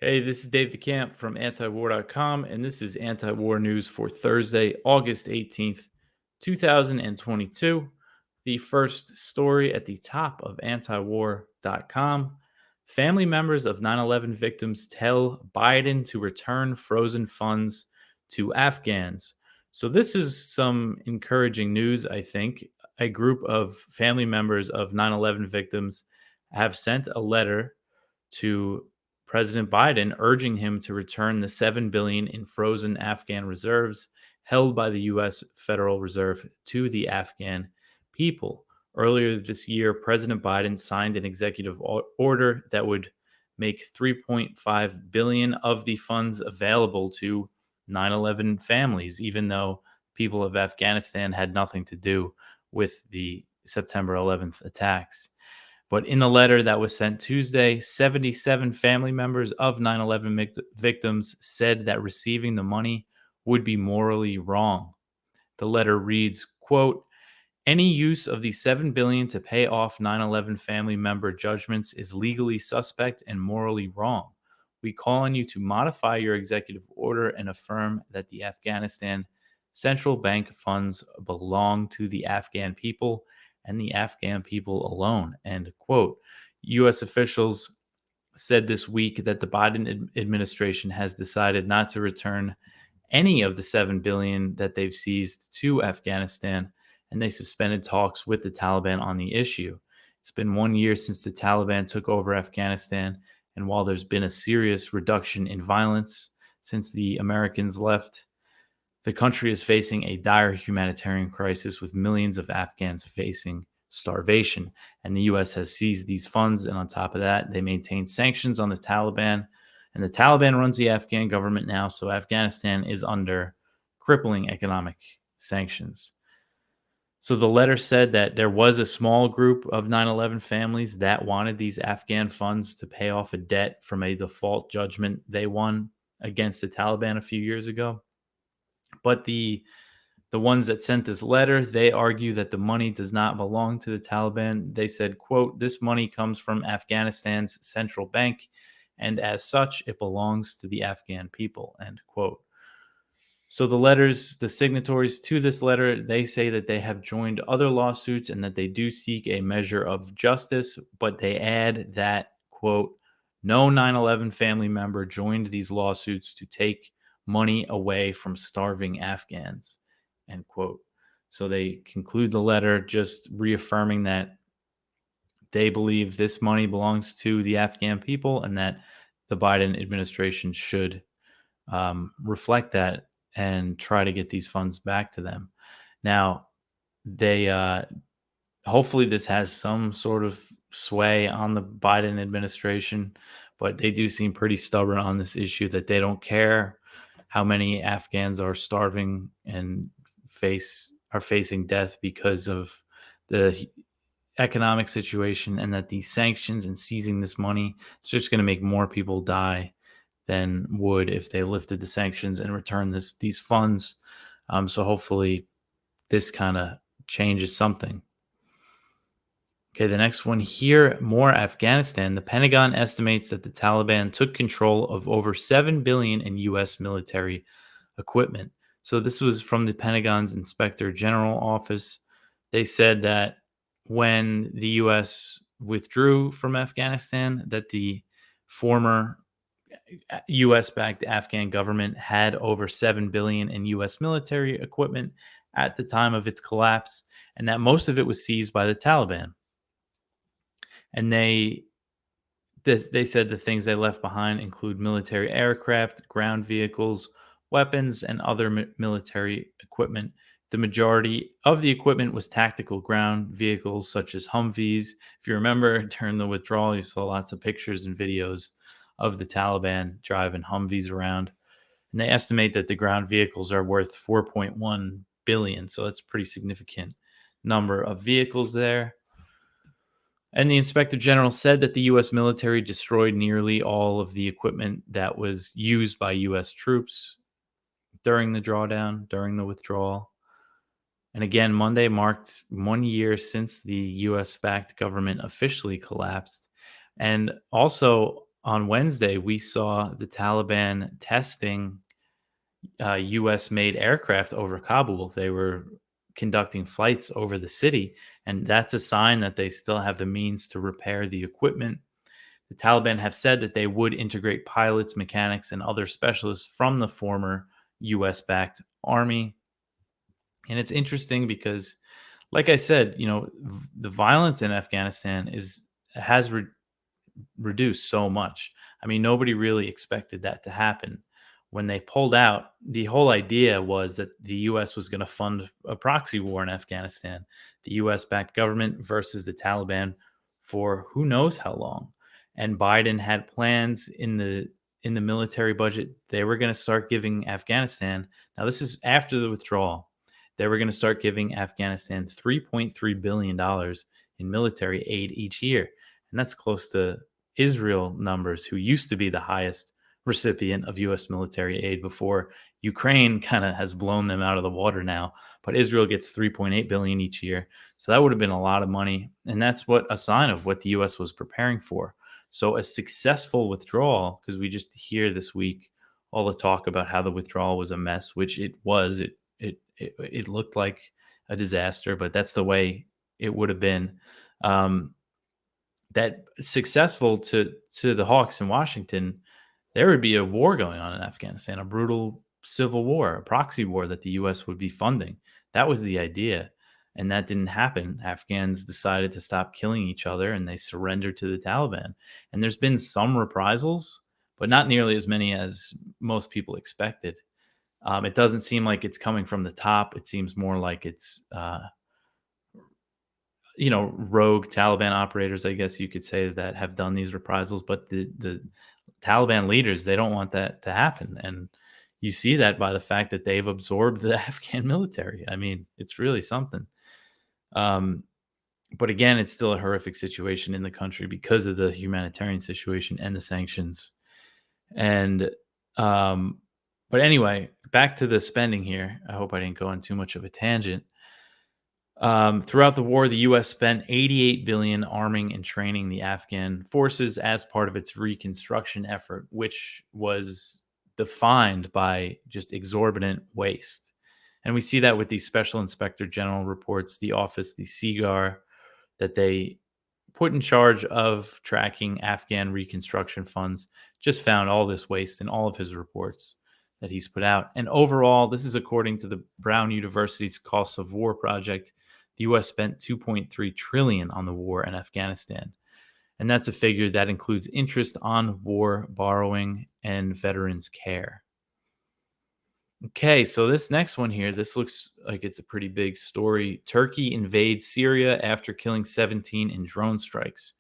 Hey, this is Dave DeCamp from Antiwar.com, and this is Anti-War News for Thursday, August 18th, 2022. The first story at the top of Antiwar.com. Family members of 9/11 victims tell Biden to return frozen funds to Afghans. So, this is some encouraging news, I think. A group of family members of 9/11 victims have sent a letter to President Biden urging him to return the 7 billion in frozen Afghan reserves held by the US Federal Reserve to the Afghan people. Earlier this year, President Biden signed an executive order that would make 3.5 billion of the funds available to 9/11 families, even though people of Afghanistan had nothing to do with the September 11th attacks. But in the letter that was sent Tuesday, 77 family members of 9/11 victims said that receiving the money would be morally wrong. The letter reads, quote, any use of the 7 billion to pay off 9/11 family member judgments is legally suspect and morally wrong. We call on you to modify your executive order and affirm that the Afghanistan central bank funds belong to the Afghan people and the Afghan people alone. End quote. U.S. officials said this week that the Biden administration has decided not to return any of the 7 billion that they've seized to Afghanistan, and they suspended talks with the Taliban on the issue. It's been 1 year since the Taliban took over Afghanistan, and while there's been a serious reduction in violence since the Americans left, the country is facing a dire humanitarian crisis with millions of Afghans facing starvation. And the U.S. has seized these funds. And on top of that, they maintain sanctions on the Taliban. And the Taliban runs the Afghan government now. So Afghanistan is under crippling economic sanctions. So the letter said that there was a small group of 9/11 families that wanted these Afghan funds to pay off a debt from a default judgment they won against the Taliban a few years ago. But the ones that sent this letter, they argue that the money does not belong to the Taliban. They said, quote, this money comes from Afghanistan's central bank, and as such, it belongs to the Afghan people, end quote. So the signatories to this letter, they say that they have joined other lawsuits and that they do seek a measure of justice, but they add that, quote, no 9/11 family member joined these lawsuits to take money away from starving Afghans, end quote. So they conclude the letter just reaffirming that they believe this money belongs to the Afghan people and that the Biden administration should reflect that and try to get these funds back to them. Now, they hopefully this has some sort of sway on the Biden administration, but they do seem pretty stubborn on this issue that they don't care how many Afghans are starving and are facing death because of the economic situation, and that these sanctions and seizing this money, it's just going to make more people die than would if they lifted the sanctions and returned these funds. So hopefully this kind of changes something. Okay, the next one here, more Afghanistan. The Pentagon estimates that the Taliban took control of over 7 billion in US military equipment. So this was from the Pentagon's Inspector General office. They said that when the US withdrew from Afghanistan, that the former US backed Afghan government had over 7 billion in US military equipment at the time of its collapse, and that most of it was seized by the Taliban. And they said the things they left behind include military aircraft, ground vehicles, weapons, and other military equipment. The majority of the equipment was tactical ground vehicles such as Humvees. If you remember during the withdrawal, you saw lots of pictures and videos of the Taliban driving Humvees around. And they estimate that the ground vehicles are worth 4.1 billion. So that's a pretty significant number of vehicles there. And the inspector general said that the U.S. military destroyed nearly all of the equipment that was used by U.S. troops during the drawdown, during the withdrawal. And again, Monday marked 1 year since the U.S. backed government officially collapsed. And also, on Wednesday, we saw the Taliban testing US made aircraft over Kabul. They were conducting flights over the city, and that's a sign that they still have the means to repair the equipment. The Taliban have said that they would integrate pilots, mechanics, and other specialists from the former US backed army. And it's interesting because, like I said, the violence in Afghanistan has reduced so much. I mean, nobody really expected that to happen. When they pulled out, the whole idea was that the US was going to fund a proxy war in Afghanistan, the US backed government versus the Taliban for who knows how long. And Biden had plans in the military budget. They were going to start giving Afghanistan. Now this is after the withdrawal. They were going to start giving Afghanistan $3.3 billion in military aid each year. And that's close to Israel numbers, who used to be the highest recipient of U.S. military aid before Ukraine kind of has blown them out of the water now. But Israel gets 3.8 billion each year, so that would have been a lot of money, and that's what a sign of what the U.S. was preparing for. So a successful withdrawal, because we just hear this week all the talk about how the withdrawal was a mess, which it was. It looked like a disaster, but that's the way it would have been. That successful to the Hawks in Washington, there would be a war going on in Afghanistan, a brutal civil war, a proxy war that the U.S. would be funding. That was the idea, and that didn't happen. Afghans decided to stop killing each other, and they surrendered to the Taliban. And there's been some reprisals, but not nearly as many as most people expected. It doesn't seem like it's coming from the top. It seems more like it's rogue Taliban operators, I guess you could say, that have done these reprisals. But the Taliban leaders, they don't want that to happen. And you see that by the fact that they've absorbed the Afghan military. I mean, it's really something. But again, it's still a horrific situation in the country because of the humanitarian situation and the sanctions. And, but anyway, back to the spending here. I hope I didn't go on too much of a tangent. Throughout the war, the U.S. spent $88 billion arming and training the Afghan forces as part of its reconstruction effort, which was defined by just exorbitant waste. And we see that with these Special Inspector General reports, the office, the SIGAR, that they put in charge of tracking Afghan reconstruction funds, just found all this waste in all of his reports that he's put out. And overall, this is according to the Brown University's Costs of War project. The U.S. spent $2.3 trillion on the war in Afghanistan. And that's a figure that includes interest on war borrowing and veterans care. Okay, so this next one here, this looks like it's a pretty big story. Turkey invades Syria after killing 17 in drone strikes.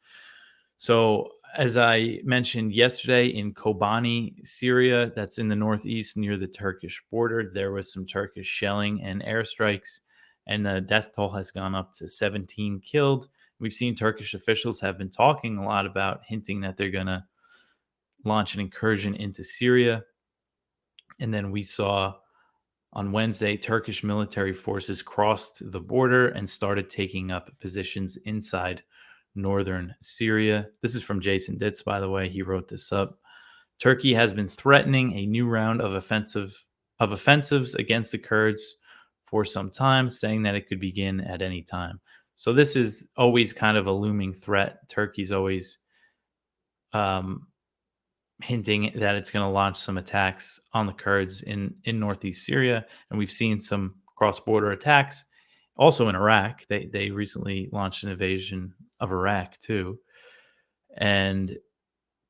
So, as I mentioned yesterday, in Kobani, Syria, that's in the northeast near the Turkish border, there was some Turkish shelling and airstrikes, and the death toll has gone up to 17 killed. We've seen Turkish officials have been talking a lot about hinting that they're going to launch an incursion into Syria. And then we saw on Wednesday, Turkish military forces crossed the border and started taking up positions inside northern Syria. This is from Jason Ditz, by the way. He wrote this up. Turkey has been threatening a new round of offensives against the Kurds for some time, saying that it could begin at any time. So this is always kind of a looming threat. Turkey's always hinting that it's going to launch some attacks on the Kurds in northeast Syria. And we've seen some cross-border attacks also in Iraq. They recently launched an invasion of Iraq too. And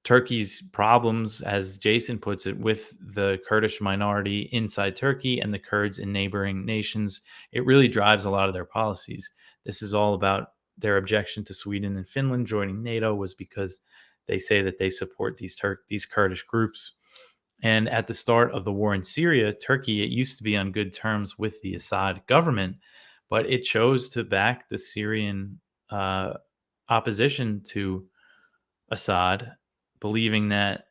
Turkey's problems, as Jason puts it, with the Kurdish minority inside Turkey and the Kurds in neighboring nations, it really drives a lot of their policies. This is all about their objection to Sweden and Finland joining NATO was because they say that they support these Kurdish groups. And at the start of the war in Syria, Turkey, it used to be on good terms with the Assad government, but it chose to back the Syrian opposition to Assad, believing that,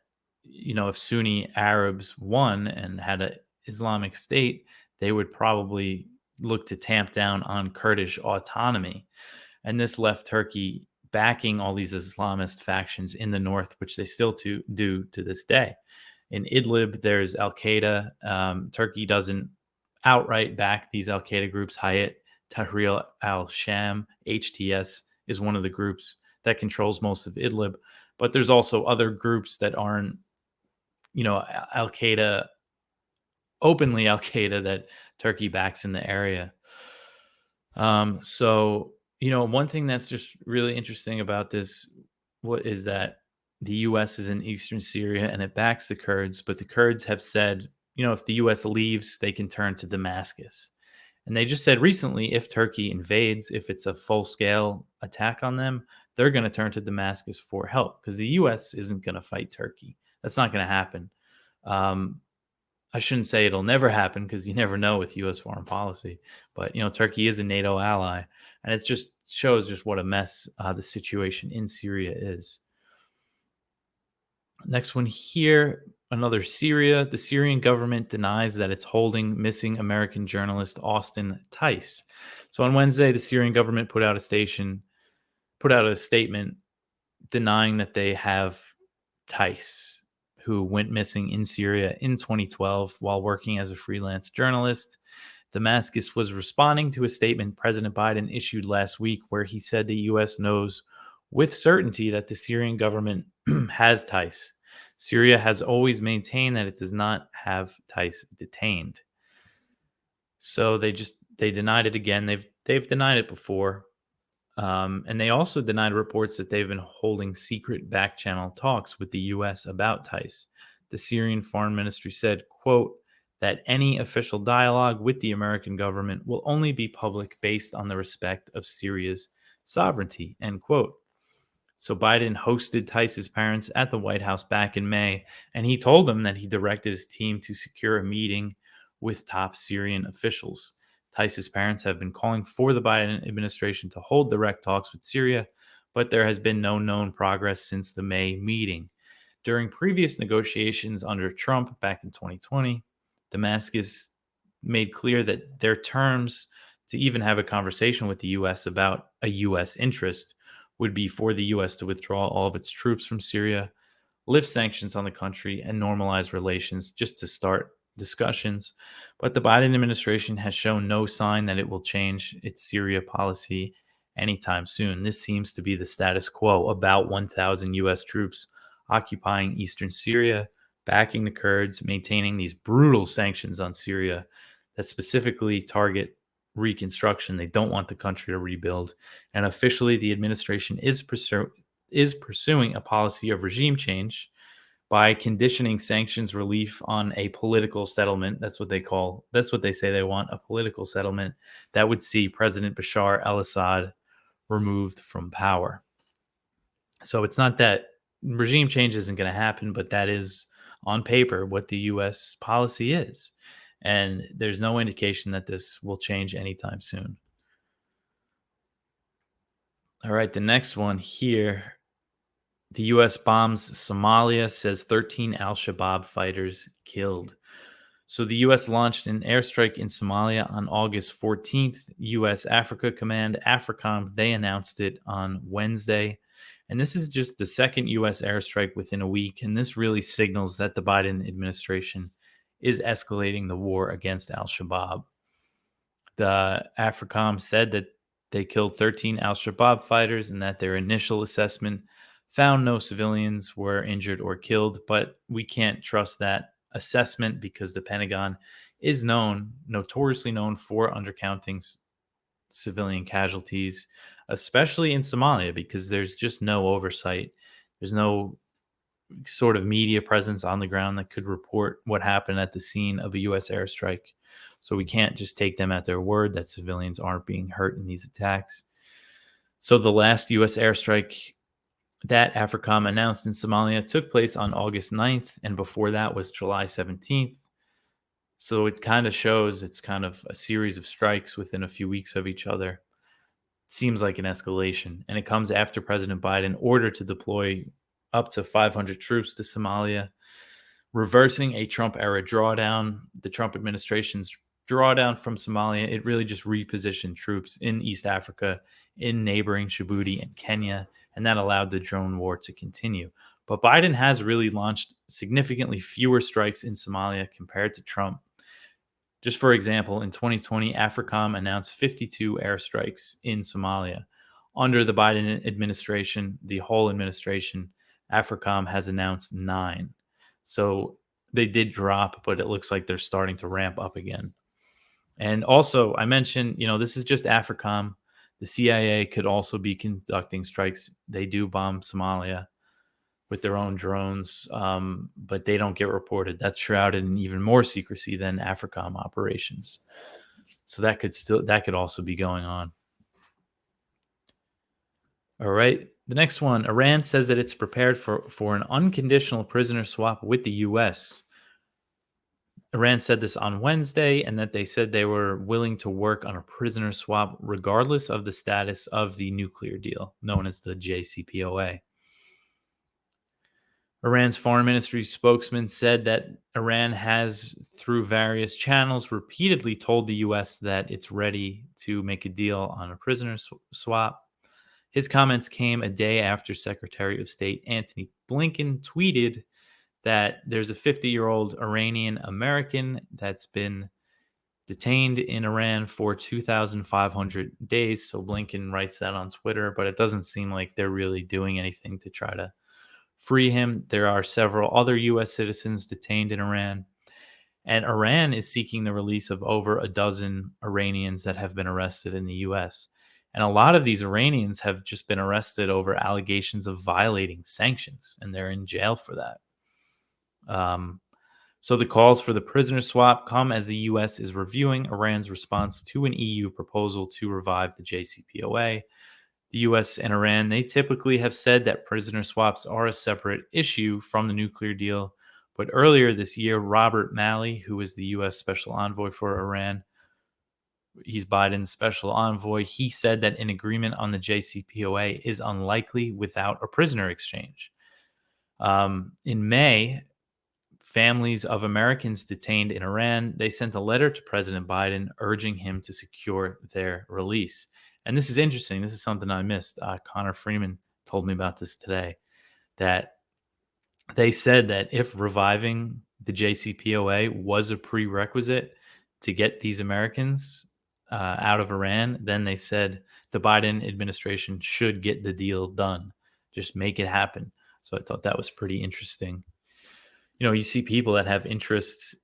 if Sunni Arabs won and had an Islamic state, they would probably look to tamp down on Kurdish autonomy. And this left Turkey backing all these Islamist factions in the north, which they still do to this day. In Idlib, there's Al Qaeda. Turkey doesn't outright back these Al Qaeda groups. Hayat Tahrir al Sham, HTS, is one of the groups that controls most of Idlib. But there's also other groups that aren't, Al Qaeda, openly Al Qaeda, that Turkey backs in the area. So, one thing that's just really interesting about this, what is that the U.S. is in eastern Syria and it backs the Kurds, but the Kurds have said, if the U.S. leaves, they can turn to Damascus. And they just said recently, if Turkey invades, if it's a full scale attack on them, they're going to turn to Damascus for help because the U.S. isn't going to fight Turkey. That's not going to happen. I shouldn't say it'll never happen because you never know with U.S. foreign policy. But, Turkey is a NATO ally. And it just shows just what a mess the situation in Syria is. Next one here, another Syria. The Syrian government denies that it's holding missing American journalist Austin Tice. So on Wednesday, the Syrian government put out a statement denying that they have Tice, who went missing in Syria in 2012 while working as a freelance journalist. Damascus was responding to a statement President Biden issued last week where he said the U.S. knows with certainty that the Syrian government has Tice. Syria has always maintained that it does not have Tice detained. So they denied it again. They've denied it before. And they also denied reports that they've been holding secret back-channel talks with the U.S. about Tice. The Syrian Foreign Ministry said, quote, that any official dialogue with the American government will only be public based on the respect of Syria's sovereignty, end quote. So Biden hosted Tice's parents at the White House back in May, and he told them that he directed his team to secure a meeting with top Syrian officials. Tice's parents have been calling for the Biden administration to hold direct talks with Syria, but there has been no known progress since the May meeting. During previous negotiations under Trump back in 2020, Damascus made clear that their terms to even have a conversation with the U.S. about a U.S. interest would be for the U.S. to withdraw all of its troops from Syria, lift sanctions on the country, and normalize relations just to start discussions. But the Biden administration has shown no sign that it will change its Syria policy anytime soon. This seems to be the status quo: about 1,000 U.S. troops occupying eastern Syria, backing the Kurds, maintaining these brutal sanctions on Syria that specifically target reconstruction. They don't want the country to rebuild. And officially, the administration is pursuing a policy of regime change by conditioning sanctions relief on a political settlement. That's what they say they want, a political settlement that would see President Bashar al-Assad removed from power. So it's not that regime change isn't going to happen, but that is on paper what the U.S. policy is. And there's no indication that this will change anytime soon. All right, the next one here. The U.S. bombs Somalia, says 13 alShabaab fighters killed. So the U.S. launched an airstrike in Somalia on August 14th. U.S. Africa Command, AFRICOM, they announced it on Wednesday. And this is just the second U.S. airstrike within a week. And this really signals that the Biden administration is escalating the war against al-Shabaab. The AFRICOM said that they killed 13 al-Shabaab fighters and that their initial assessment found no civilians were injured or killed. But we can't trust that assessment because the Pentagon is notoriously known for undercounting civilian casualties, especially in Somalia, because there's just no oversight. There's no sort of media presence on the ground that could report what happened at the scene of a U.S. airstrike. So we can't just take them at their word that civilians aren't being hurt in these attacks. So the last U.S. airstrike that AFRICOM announced in Somalia took place on August 9th, and before that was July 17th. So it kind of shows it's kind of a series of strikes within a few weeks of each other. Seems like an escalation, and it comes after President Biden ordered to deploy up to 500 troops to Somalia, reversing a Trump-era drawdown. The Trump administration's drawdown from Somalia, it really just repositioned troops in East Africa, in neighboring Djibouti and Kenya, and that allowed the drone war to continue. But Biden has really launched significantly fewer strikes in Somalia compared to Trump. Just for example, in 2020, AFRICOM announced 52 airstrikes in Somalia. Under the Biden administration, the whole administration, AFRICOM has announced 9. So they did drop, but it looks like they're starting to ramp up again. And also, I mentioned, this is just AFRICOM. The CIA could also be conducting strikes. They do bomb Somalia with their own drones, but they don't get reported. That's shrouded in even more secrecy than AFRICOM operations. So that could also be going on. All right. The next one, Iran says that it's prepared for an unconditional prisoner swap with the U.S. Iran said this on Wednesday, and that they said they were willing to work on a prisoner swap regardless of the status of the nuclear deal, known as the JCPOA. Iran's foreign ministry spokesman said that Iran has, through various channels, repeatedly told the U.S. that it's ready to make a deal on a prisoner swap. His comments came a day after Secretary of State Antony Blinken tweeted that there's a 50-year-old Iranian American that's been detained in Iran for 2,500 days. So Blinken writes that on Twitter, but it doesn't seem like they're really doing anything to try to free him. There are several other U.S. citizens detained in Iran, and Iran is seeking the release of over a dozen Iranians that have been arrested in the U.S. And a lot of these Iranians have just been arrested over allegations of violating sanctions, and they're in jail for that. So the calls for the prisoner swap come as the U.S. is reviewing Iran's response to an EU proposal to revive the JCPOA. The U.S. and Iran, they typically have said that prisoner swaps are a separate issue from the nuclear deal. But earlier this year, Robert Malley, who is the U.S. Special Envoy for Iran, he's Biden's special envoy, he said that an agreement on the JCPOA is unlikely without a prisoner exchange. In May, families of Americans detained in Iran, they sent a letter to President Biden urging him to secure their release. And this is interesting. This is something I missed. Connor Freeman told me about this today, that they said that if reviving the JCPOA was a prerequisite to get these Americans out of Iran, then they said the Biden administration should get the deal done. Just make it happen. So I thought that was pretty interesting. You see people that have interests,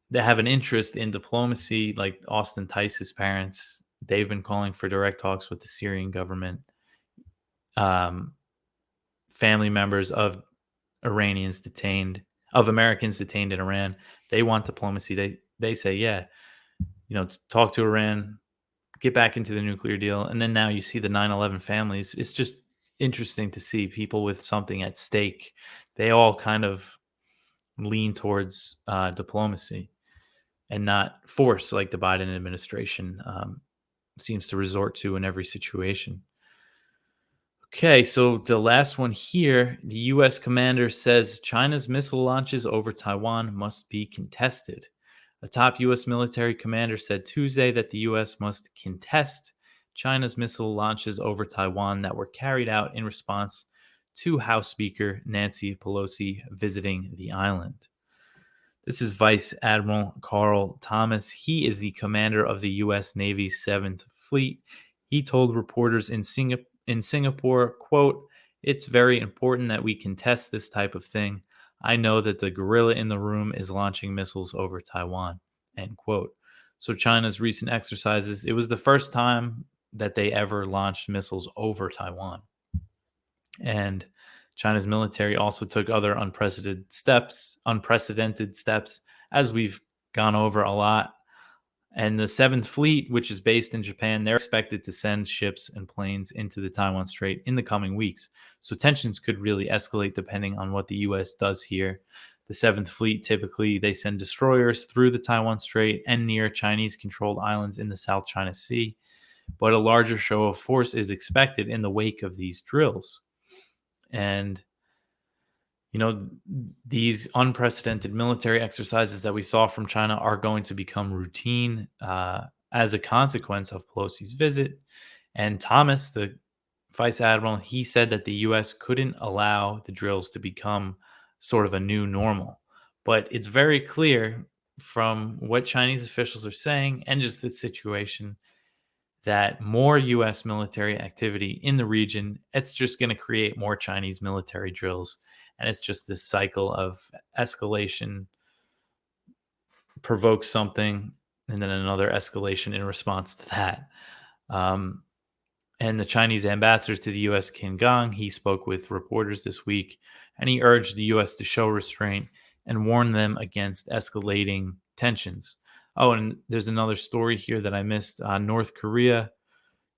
that have an interest in diplomacy, like Austin Tice's parents. They've been calling for direct talks with the Syrian government. Family members of Americans detained in Iran, they want diplomacy. They say, yeah, talk to Iran, get back into the nuclear deal. And then now you see the 9/11 families. It's just interesting to see people with something at stake. They all kind of lean towards diplomacy and not force, like the Biden administration seems to resort to in every situation. Okay, so the last one here, the U.S. commander says China's missile launches over Taiwan must be contested. A top U.S. military commander said Tuesday that the U.S. must contest China's missile launches over Taiwan that were carried out in response to House Speaker Nancy Pelosi visiting the island. This is Vice Admiral Carl Thomas. He is the commander of the U.S. Navy's 7th Fleet. He told reporters in Singapore, quote, "It's very important that we contest this type of thing. I know that the gorilla in the room is launching missiles over Taiwan," end quote. So China's recent exercises, it was the first time that they ever launched missiles over Taiwan. And China's military also took other unprecedented steps, as we've gone over a lot. And the 7th Fleet, which is based in Japan, they're expected to send ships and planes into the Taiwan Strait in the coming weeks. So tensions could really escalate depending on what the U.S. does here. The 7th Fleet, typically, they send destroyers through the Taiwan Strait and near Chinese-controlled islands in the South China Sea. But a larger show of force is expected in the wake of these drills. And these unprecedented military exercises that we saw from China are going to become routine as a consequence of Pelosi's visit. And Thomas, the Vice Admiral, he said that the US couldn't allow the drills to become sort of a new normal. But it's very clear from what Chinese officials are saying and just the situation that more US military activity in the region, it's just going to create more Chinese military drills. And it's just this cycle of escalation provokes something and then another escalation in response to that. Um, and the Chinese ambassador to the U.S., Qin Gang, he spoke with reporters this week, and he urged the U.S. to show restraint and warn them against escalating tensions. Oh, and there's another story here that I missed. North Korea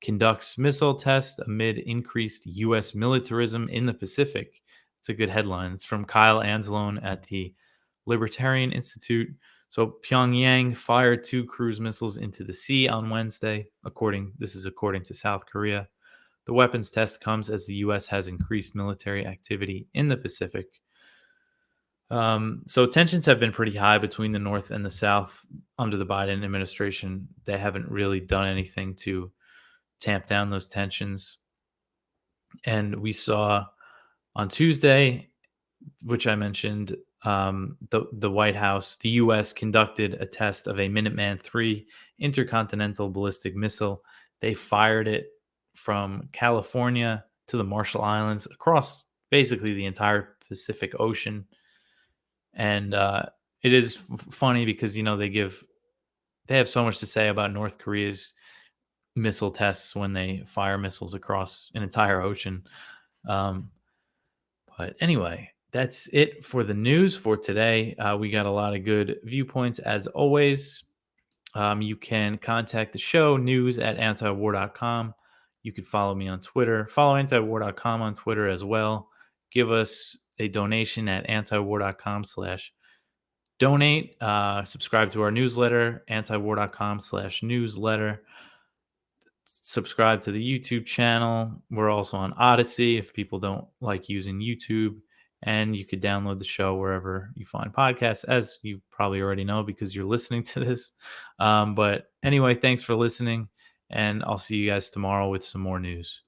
conducts missile tests amid increased U.S. militarism in the Pacific. It's a good headline. It's from Kyle Anzalone at the Libertarian Institute. So Pyongyang fired 2 cruise missiles into the sea on Wednesday. This is according to South Korea. The weapons test comes as the U.S. has increased military activity in the Pacific. So tensions have been pretty high between the North and the South under the Biden administration. They haven't really done anything to tamp down those tensions. And we saw on Tuesday, which I mentioned, the White House, the U.S. conducted a test of a Minuteman III intercontinental ballistic missile. They fired it from California to the Marshall Islands across basically the entire Pacific Ocean. And it is funny because they have so much to say about North Korea's missile tests when they fire missiles across an entire ocean. But anyway, that's it for the news for today. We got a lot of good viewpoints as always. You can contact the show, news at antiwar.com. You could follow me on Twitter. Follow antiwar.com on Twitter as well. Give us a donation at antiwar.com/donate. Subscribe to our newsletter, antiwar.com/newsletter. Subscribe to the YouTube channel. We're also on Odyssey if people don't like using YouTube. And you could download the show wherever you find podcasts, as you probably already know because you're listening to this. But anyway, thanks for listening. And I'll see you guys tomorrow with some more news.